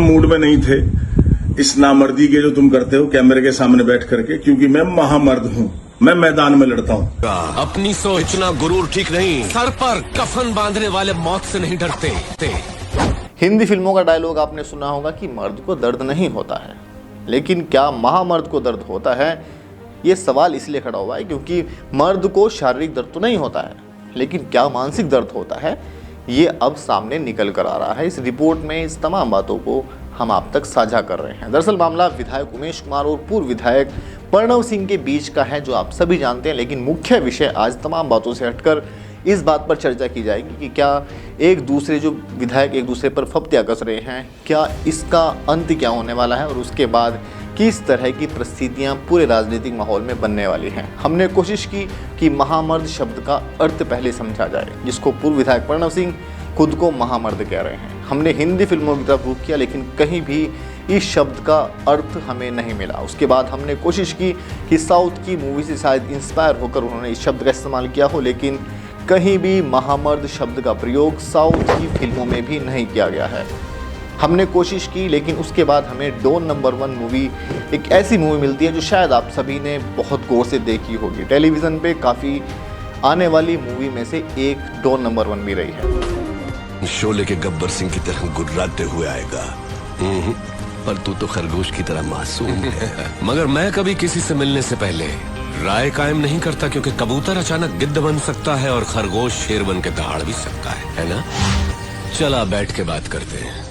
Mood में नहीं थे इस नामर्दी के जो तुम करते हो कैमरे के सामने बैठ करके, क्योंकि मैं महामर्द हूँ, मैं मैदान में लड़ता हूँ। अपनी सोच इतना गुरूर ठीक नहीं, सर पर कफन बांधने वाले मौत से नहीं डरते। हिंदी फिल्मों का डायलॉग आपने सुना होगा कि मर्द को दर्द नहीं होता है, लेकिन क्या महामर्द को दर्द होता है? ये सवाल इसलिए खड़ा हुआ है क्योंकि मर्द को शारीरिक दर्द तो नहीं होता है, लेकिन क्या मानसिक दर्द होता है, ये अब सामने निकल कर आ रहा है। इस रिपोर्ट में इस तमाम बातों को हम आप तक साझा कर रहे हैं। दरअसल मामला विधायक उमेश कुमार और पूर्व विधायक प्रणव सिंह के बीच का है, जो आप सभी जानते हैं। लेकिन मुख्य विषय आज तमाम बातों से हटकर इस बात पर चर्चा की जाएगी कि क्या एक दूसरे जो विधायक एक दूसरे पर फप्तियां कस रहे हैं, क्या इसका अंत क्या होने वाला है और उसके बाद किस तरह की परिस्थितियां पूरे राजनीतिक माहौल में बनने वाली हैं। हमने कोशिश की कि महामर्द शब्द का अर्थ पहले समझा जाए, जिसको पूर्व विधायक प्रणव सिंह खुद को महामर्द कह रहे हैं। हमने हिंदी फिल्मों की तरफ रुख किया, लेकिन कहीं भी इस शब्द का अर्थ हमें नहीं मिला। उसके बाद हमने कोशिश की कि साउथ की मूवी से शायद इंस्पायर होकर उन्होंने इस शब्द का इस्तेमाल किया हो, लेकिन कहीं भी महामर्द शब्द का प्रयोग साउथ की फिल्मों में भी नहीं किया गया है। हमने कोशिश की, लेकिन उसके बाद हमें डॉन नंबर 1 मूवी, एक ऐसी मूवी मिलती है जो शायद आप सभी ने बहुत गौर से देखी होगी। टेलीविज़न पे काफ़ी आने वाली मूवी में से एक डॉन नंबर 1 भी रही है। शोले के गब्बर सिंह की तरह गुर्राते हुए आएगा, पर तू तो खरगोश की तरह मासूम है। मगर मैं कभी किसी से मिलने से पहले राय कायम नहीं करता, क्योंकि कबूतर अचानक गिद्ध बन सकता है और खरगोश शेर बन के दहाड़ भी सकता है ना? चला बैठ के बात करते हैं।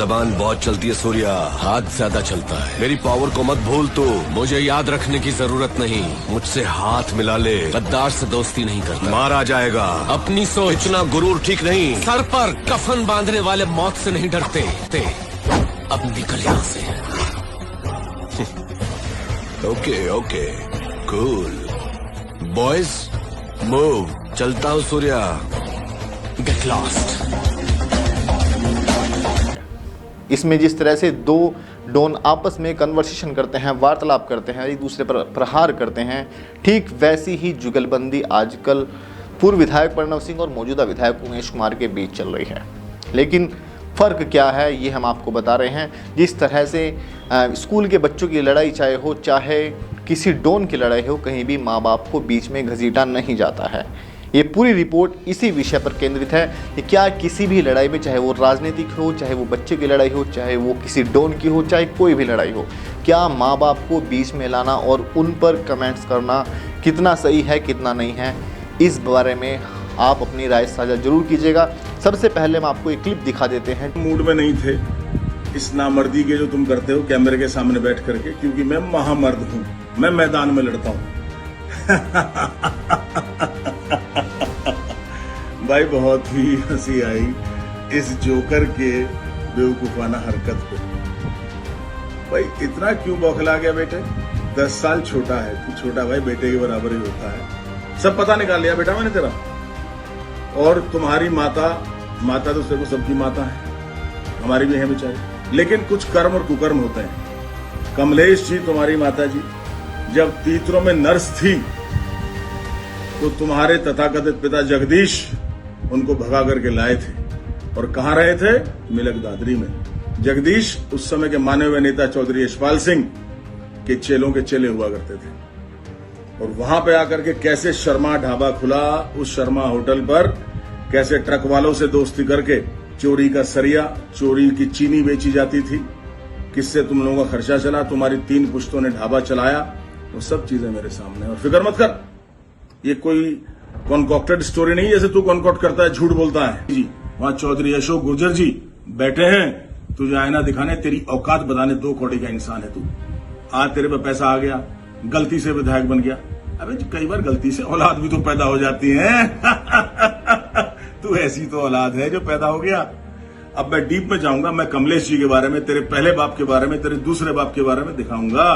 जबान बहुत चलती है सूर्या, हाथ ज्यादा चलता है। मेरी पावर को मत भूल तू, मुझे याद रखने की जरूरत नहीं। मुझसे हाथ मिला ले, गद्दार से दोस्ती नहीं करता, मारा जाएगा। अपनी सोच इतना गुरूर ठीक नहीं, सर पर कफन बांधने वाले मौत से नहीं डरते। अब निकल यहाँ से। Okay okay cool boys, move. चलता हूँ सूर्या, गेट लॉस्ट। इसमें जिस तरह से दो डॉन आपस में कन्वर्सेशन करते हैं, वार्तालाप करते हैं, एक दूसरे पर प्रहार करते हैं, ठीक वैसी ही जुगलबंदी आजकल पूर्व विधायक प्रणव सिंह और मौजूदा विधायक उमेश कुमार के बीच चल रही है। लेकिन फ़र्क क्या है ये हम आपको बता रहे हैं। जिस तरह से स्कूल के बच्चों की लड़ाई चाहे हो, चाहे किसी डॉन की लड़ाई हो, कहीं भी माँ बाप को बीच में घसीटा नहीं जाता है। ये पूरी रिपोर्ट इसी विषय पर केंद्रित है कि क्या किसी भी लड़ाई में, चाहे वो राजनीतिक हो, चाहे वो बच्चे की लड़ाई हो, चाहे वो किसी डॉन की हो, चाहे कोई भी लड़ाई हो, क्या माँ बाप को बीच में लाना और उन पर कमेंट्स करना कितना सही है, कितना नहीं है, इस बारे में आप अपनी राय साझा जरूर कीजिएगा। सबसे पहले हम आपको एक क्लिप दिखा देते हैं। मूड में नहीं थे इस नामर्दी के जो तुम करते हो कैमरे के सामने बैठ करके, क्योंकि मैं महामर्द हूँ, मैं मैदान में लड़ता हूँ। भाई बहुत ही हंसी आई इस जोकर के बेवकूफाना हरकत पे। भाई इतना क्यों बौखला गया बेटे? 10 साल छोटा है तू, छोटा भाई बेटे के बराबर ही होता है। सब पता निकाल लिया बेटा मैंने तेरा। और तुम्हारी माता तो देखो सबकी माता है, हमारी भी है बेचारी, लेकिन कुछ कर्म और कुकर्म होते हैं। कमलेश जी तुम्हारी माता जी जब तीतरों में नर्स थी तो तुम्हारे तथाकथित पिता जगदीश उनको भगा करके लाए थे। और कहां रहे थे? मिलक दादरी में। जगदीश उस समय के माने हुए नेता चौधरी यशपाल सिंह के चेलों के चेले हुआ करते थे। और वहां पे आकर के कैसे शर्मा ढाबा खुला, उस शर्मा होटल पर कैसे ट्रक वालों से दोस्ती करके चोरी का सरिया, चोरी की चीनी बेची जाती थी, किससे तुम लोगों का खर्चा चला, तुम्हारी 3 पुश्तों ने ढाबा चलाया, वो सब चीजें मेरे सामने। और फिक्र मत कर, ये कोई कॉन्कॉक्टेड स्टोरी नहीं जैसे तू कॉन्कॉक्ट करता है, झूठ बोलता है जी। वहां चौधरी अशोक गुर्जर जी बैठे हैं तुझे आईना दिखाने, तेरी औकात बताने। 2 कौड़ी का इंसान है तू। आज तेरे पे पैसा आ गया, गलती से विधायक बन गया। अबे कई बार गलती से औलाद भी तो पैदा हो जाती है। तू ऐसी तो औलाद है जो पैदा हो गया। अब मैं डीप में जाऊंगा, मैं कमलेश जी के बारे में, तेरे पहले बाप के बारे में, तेरे दूसरे बाप के बारे में दिखाऊंगा।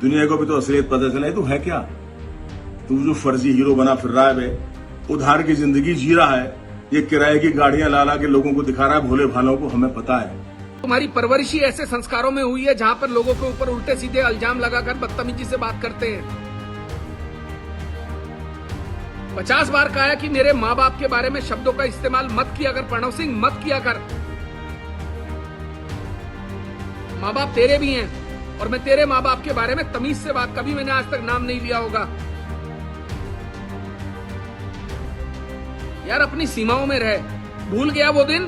दुनिया को भी तो असलियत पता चले तू है क्या। तू जो फर्जी हीरो बना फिर रहा है बे, उधार की जिंदगी जी रहा है, ये किराए की गाड़ियां ला ला के लोगों को दिखा रहा है, भोले भालों को, हमें पता है। तुम्हारी परवरिश ही ऐसे संस्कारों में हुई है जहां पर लोगों के ऊपर उल्टे सीधे इल्जाम लगाकर बदतमीजी से बात करते हैं। 50 बार कहा है कि मेरे माँ बाप के बारे में शब्दों का इस्तेमाल मत किया कर प्रणव सिंह, मत किया कर। माँ बाप तेरे भी हैं और मैं तेरे माँ बाप के बारे में तमीज से बात, कभी मैंने आज तक नाम नहीं लिया होगा। यार अपनी सीमाओं में रह। भूल गया वो दिन,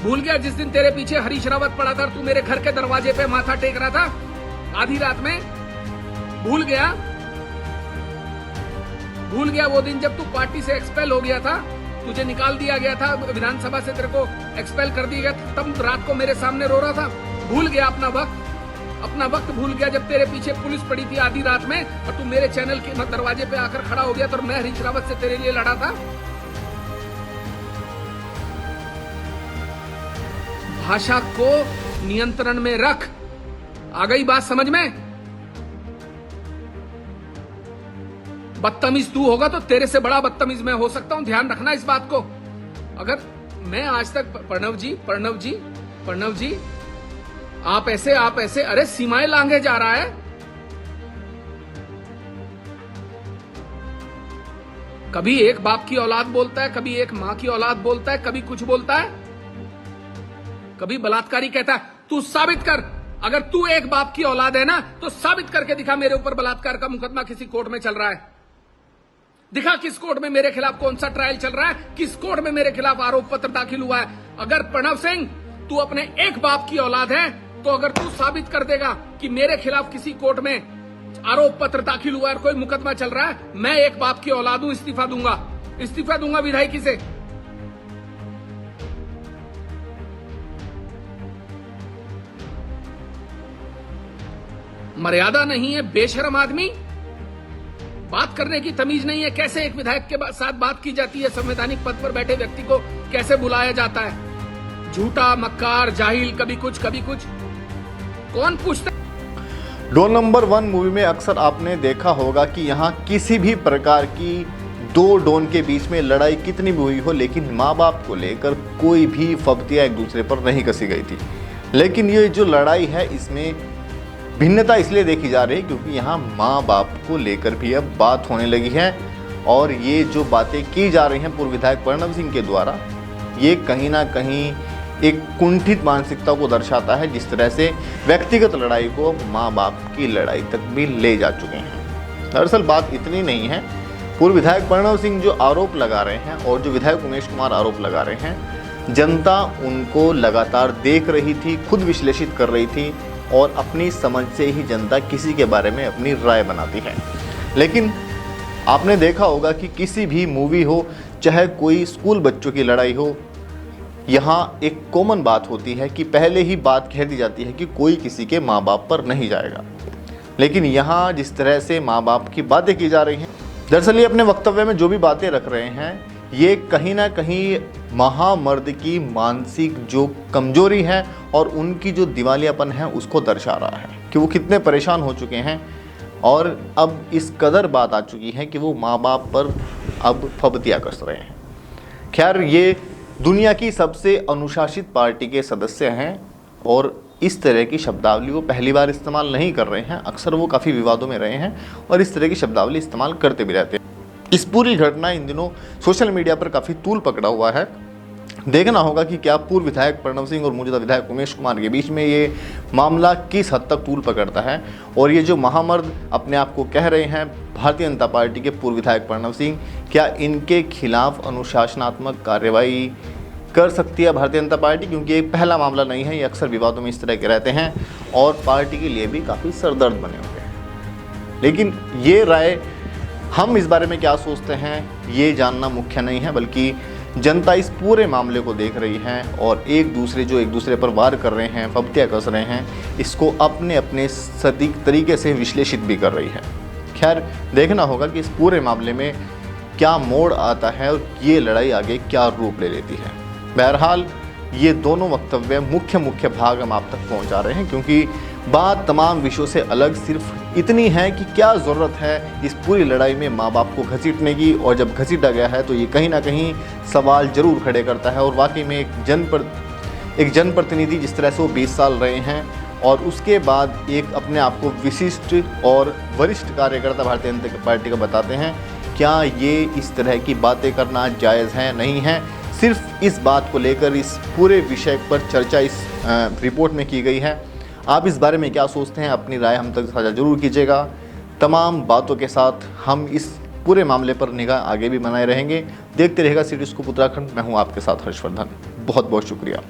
भूल गया जिस दिन तेरे पीछे हरीश रावत पड़ा था, तू मेरे घर के दरवाजे पे माथा टेक रहा था आधी रात में। भूल गया, भूल गया वो दिन जब तू पार्टी से एक्सपेल हो गया था, तुझे निकाल दिया गया था विधानसभा से, तेरे को एक्सपेल कर दिया गया, तब रात को मेरे सामने रो रहा था। भूल गया अपना वक्त भूल गया जब तेरे पीछे पुलिस पड़ी थी आधी रात में और तू मेरे चैनल के दरवाजे पे आकर खड़ा हो गया, तो मैं हरीश रावत से तेरे लिए लड़ा था। भाषा को नियंत्रण में रख। आ गई बात समझ में? बदतमीज तू होगा तो तेरे से बड़ा बदतमीज मैं हो सकता हूं, ध्यान रखना इस बात को। अगर मैं आज तक प्रणव जी आप ऐसे अरे सीमाएं लांघे जा रहा है। कभी एक बाप की औलाद बोलता है, कभी एक मां की औलाद बोलता है, कभी कुछ बोलता है, कभी बलात्कारी कहता है। तू साबित कर, अगर तू एक बाप की औलाद है ना तो साबित करके दिखा मेरे ऊपर बलात्कार का मुकदमा किसी कोर्ट में चल रहा है। दिखा किस कोर्ट में मेरे खिलाफ कौन सा ट्रायल चल रहा है, किस कोर्ट में मेरे खिलाफ आरोप पत्र दाखिल हुआ है। अगर प्रणव सिंह तू अपने एक बाप की औलाद है तो अगर तू साबित कर देगा कि मेरे खिलाफ किसी कोर्ट में आरोप पत्र दाखिल हुआ है और कोई मुकदमा चल रहा है, मैं एक बाप की औलाद हूं, इस्तीफा दूंगा विधायकी से। मर्यादा नहीं है, बेशरम आदमी, बात करने की तमीज नहीं है। कैसे एक विधायक के साथ बात की जाती है, संवैधानिक पद पर बैठे व्यक्ति को कैसे बुलाया जाता है? झूठा, मक्कार, जाहिल, कभी कुछ कौन पूछता? डॉन नंबर 1 मूवी में अक्सर आपने देखा होगा कि यहाँ किसी भी प्रकार की दो डॉन के बीच में लड़ाई कितनी भी हुई हो, लेकिन माँ बाप को लेकर कोई भी फब्तियाँ एक दूसरे पर नहीं कसी गई थी। लेकिन ये जो लड़ाई है इसमें भिन्नता इसलिए देखी जा रही है क्योंकि यहाँ माँ बाप को लेकर भी अब बात होने लगी है। और ये जो बातें की जा रही हैं पूर्व विधायक प्रणव सिंह के द्वारा, ये कहीं ना कहीं एक कुंठित मानसिकता को दर्शाता है, जिस तरह से व्यक्तिगत लड़ाई को माँ बाप की लड़ाई तक भी ले जा चुके हैं। दरअसल बात इतनी नहीं है, पूर्व विधायक प्रणव सिंह जो आरोप लगा रहे हैं और जो विधायक उमेश कुमार आरोप लगा रहे हैं, जनता उनको लगातार देख रही थी, खुद विश्लेषित कर रही थी और अपनी समझ से ही जनता किसी के बारे में अपनी राय बनाती है। लेकिन आपने देखा होगा कि किसी भी मूवी हो, चाहे कोई स्कूल बच्चों की लड़ाई हो, यहाँ एक कॉमन बात होती है कि पहले ही बात कह दी जाती है कि कोई किसी के माँ बाप पर नहीं जाएगा। लेकिन यहाँ जिस तरह से माँ बाप की बातें की जा रही हैं, दरअसल ये अपने वक्तव्य में जो भी बातें रख रहे हैं, ये कहीं ना कहीं महामर्द की मानसिक जो कमजोरी है और उनकी जो दिवालियापन है उसको दर्शा रहा है कि वो कितने परेशान हो चुके हैं और अब इस कदर बात आ चुकी है कि वो माँ बाप पर अब फब्तियाँ कस रहे हैं। खैर, ये दुनिया की सबसे अनुशासित पार्टी के सदस्य हैं और इस तरह की शब्दावली वो पहली बार इस्तेमाल नहीं कर रहे हैं। अक्सर वो काफ़ी विवादों में रहे हैं और इस तरह की शब्दावली इस्तेमाल करते भी रहते हैं। इस पूरी घटना इन दिनों सोशल मीडिया पर काफ़ी तूल पकड़ा हुआ है। देखना होगा कि क्या पूर्व विधायक प्रणव सिंह और मौजूदा विधायक उमेश कुमार के बीच में ये मामला किस हद तक तूल पकड़ता है। और ये जो महामर्द अपने आप को कह रहे हैं भारतीय जनता पार्टी के पूर्व विधायक प्रणव सिंह, क्या इनके खिलाफ अनुशासनात्मक कार्रवाई कर सकती है भारतीय जनता पार्टी? क्योंकि ये पहला मामला नहीं है, ये अक्सर विवादों में इस तरह के रहते हैं और पार्टी के लिए भी काफ़ी सरदर्द बने हुए हैं। लेकिन ये राय, हम इस बारे में क्या सोचते हैं ये जानना मुख्य नहीं है, बल्कि जनता इस पूरे मामले को देख रही है और एक दूसरे पर वार कर रहे हैं, फब्तियाँ कस रहे हैं, इसको अपने अपने सटीक तरीके से विश्लेषित भी कर रही है। खैर, देखना होगा कि इस पूरे मामले में क्या मोड़ आता है और ये लड़ाई आगे क्या रूप ले लेती है। बहरहाल, ये दोनों वक्तव्य मुख्य भाग हम आप तक पहुंचा रहे हैं क्योंकि बात तमाम विषयों से अलग सिर्फ इतनी है कि क्या ज़रूरत है इस पूरी लड़ाई में माँ बाप को घसीटने की। और जब घसीटा गया है तो ये कहीं ना कहीं सवाल जरूर खड़े करता है और वाकई में एक जनप्रतिनिधि जिस तरह से वो 20 साल रहे हैं और उसके बाद एक अपने आप को विशिष्ट और वरिष्ठ कार्यकर्ता भारतीय जनता पार्टी का बताते हैं, क्या ये इस तरह की बातें करना जायज़ है? नहीं है। सिर्फ इस बात को लेकर इस पूरे विषय पर चर्चा इस रिपोर्ट में की गई है। आप इस बारे में क्या सोचते हैं? अपनी राय हम तक साझा जरूर कीजिएगा। तमाम बातों के साथ हम इस पूरे मामले पर निगाह आगे भी बनाए रहेंगे। देखते रहेगा सिटी स्कूप उत्तराखंड। मैं हूं आपके साथ हर्षवर्धन। बहुत बहुत शुक्रिया।